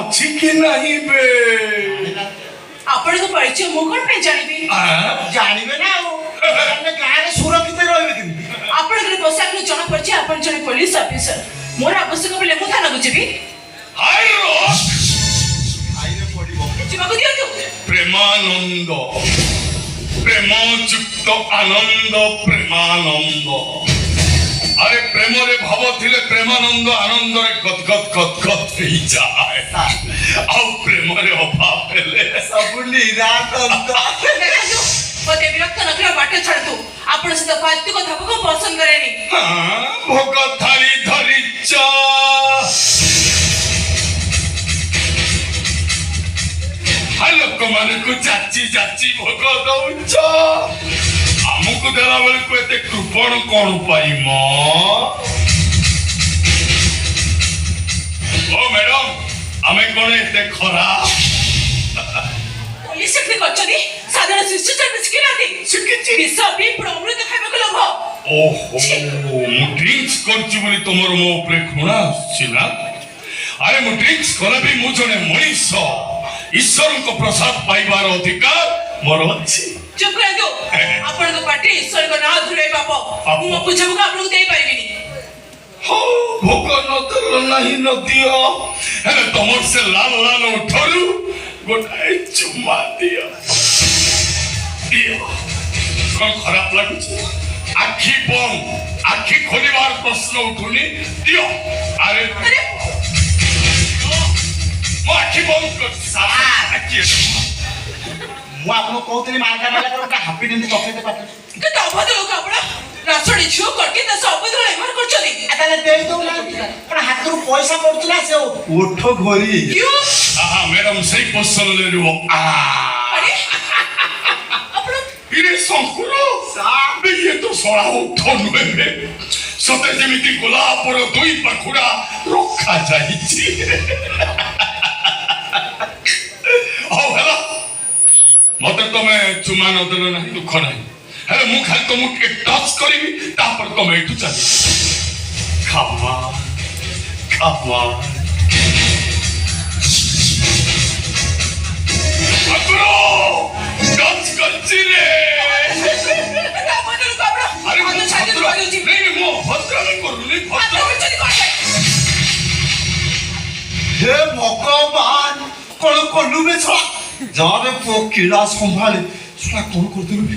ଅଛି କି ନାହିଁ ବେ? ଆପଣଙ୍କ ପରିଚୟ ମୁଁ କଣ ପାଇଁ ଜାଣିବି? ଜାଣିବେ ନା ଆଉ ଗାଁରେ ସୁରକ୍ଷିତ ରହିବେ କେମିତି? ଆପଣଙ୍କର ପୋଷାକରୁ ଜଣା ପଡୁଛି ଆପଣ ଜଣେ ପୋଲିସ ଅଫିସର। ମୋର ଆବଶ୍ୟକ ବେଳେ ମୁଁ ଥାନାକୁ ଯିବି। ଯିବାକୁ ଦିଅନ୍ତୁ। ପ୍ରେମାନନ୍ଦ, ପ୍ରେମଯୁକ୍ତ ଆନନ୍ଦ, ପ୍ରେମାନନ୍ଦ। আরে প্রেমরে ভাব থিলে প্রেমানন্দ আনন্দরে গদগদ গদগদ ହେଇଯାଏ ଆଉ ପ୍ରେମରେ ଅଭାବ ହେଲେ ସବୁ ନିରାନନ୍ଦ। ଦେଖନ୍ତୁ ମୋତେ ବିରକ୍ତ ନ କରିବା ବାଟ ଛାଡ଼ନ୍ତୁ। ଆପଣ ସହିତ ଫାଲତୁ କଥା ମୁଁ ପସନ୍ଦ କରେନି। ଭୋଗ ଥାଳି ଧରିଛ ଲୋକମାନଙ୍କୁ ଯାଚି ଯାଚି ଭୋଗ ଦଉଛ ଆମକୁ ଦେଲା ବେଳକୁ ଏତେ କୃପଣ କଣ ପାଇଁ ମ? ଓ ମ୍ୟାଡମ ଆମେ କଣ ଏତେ ଖରାପ? ପୋଲିସ ଚାକିରି କରିଛନ୍ତି ସାଧାରଣ ଶିଷ୍ଟାଚାର ଶିଖିନାହାନ୍ତି। ଶିଖିଛି ବିଷ ପିଇ ପୁଣି ଅମୃତ ଖାଇବାକୁ ଲୋଭ। ଓହୋ ମୁଁ ଡ୍ରିଙ୍କସ କରୁଛି ବୋଲି ତମର ମୋ ଉପରେ ଘୃଣା ଆସୁଛି ନା? ଆରେ ମୁଁ ଡ୍ରିଙ୍କସ କଲେ ବି ମୁଁ ଜଣେ ମଣିଷ। ଈଶ୍ୱରଙ୍କ ପ୍ରସାଦ ପାଇବାର ଅଧିକାର ମୋର ଅଛି। ଚୁପ କରନ୍ତୁ। ଆପଣଙ୍କ ପାଟିରେ ଈଶ୍ୱରଙ୍କ ନାଁ ଧୁରାଇ ପାପ। ମୁଁ ମୋ ପୂଜାକୁ ଆପଣଙ୍କୁ ଦେଇପାରିବିନି। ହଉ ଭୋଗ ନଦେଲ ନାହିଁ ନ ଦିଅ ହେଲେ ତମର ସେ ଲାଲ ଲାଲ ଉଠରୁ ଗୋଟାଏ ଚୁମା ଦିଅ। ଦିଅ କଣ ଖରାପ ଲାଗୁଛି? ଆଖି ବନ୍ଦ ଆଖି ଖୋଲିବାର ପ୍ରଶ୍ନ ଉଠୁନି। ଦିଅ। ଆରେ ମୁଁ ଆଖି ବନ୍ଦ କରୁଛି। ମୁଁ ଆପଣଙ୍କୁ କହୁଥିଲି ମାଲକା ଗୋଟେ ହାପି ଡେଣ୍ଟି ଚକଲେଟ ପାଖରେ କିନ୍ତୁ ଅଭଦ୍ର ଲୋକ ଆପଣ। ରାସଣି ଝିଅ କରିକି ତା ଅଭଦ୍ର ବ୍ୟବହାର କରୁଛନ୍ତି। ତାହେଲେ ଦେଇ ଦଉନାହାନ୍ତି ଆପଣ ହାତରୁ ପଇସା ପଡୁଛି ନା ସେ ଓଠ ଘୋରି। ମ୍ୟାଡାମ ସେଇ ପୋଷଣରେ ରୁହ। ଆରେ ଆପଣ ଇରେ ଶଙ୍କୁର ଇଏ ତ ଶଳା ଉଠ ନୁହେଁ ସତେ ଯେମିତି ଗୋଲାପର ଦୁଇ ପାଖୁଡା ରଖାଯାଇଛି। ହଉ ହେଲା ମତେ ତମେ ଚୁମା ନଦେଲ ନାହିଁ ଦୁଃଖ ନାହିଁ ହେଲେ ମୁଁ ଖାଲି ତମକୁ ଟିକେ ଟଚ୍ କରିବି ତାପରେ ତମେ ଏଠୁ ଚାଲି ଖାମା ଖାମା ଟଚ୍ କରିଛି ରେ। ଆରେ ମୁଁ ଭଦ୍ରାମି କରୁନି ହେ ଭଗବାନ କଣ କଲୁ ବେ ଛଡ଼ା ଯାରେ ପୋକିଲା ସମ୍ଭାଳେ ସେଟା କଣ କରିଦେଲୁ?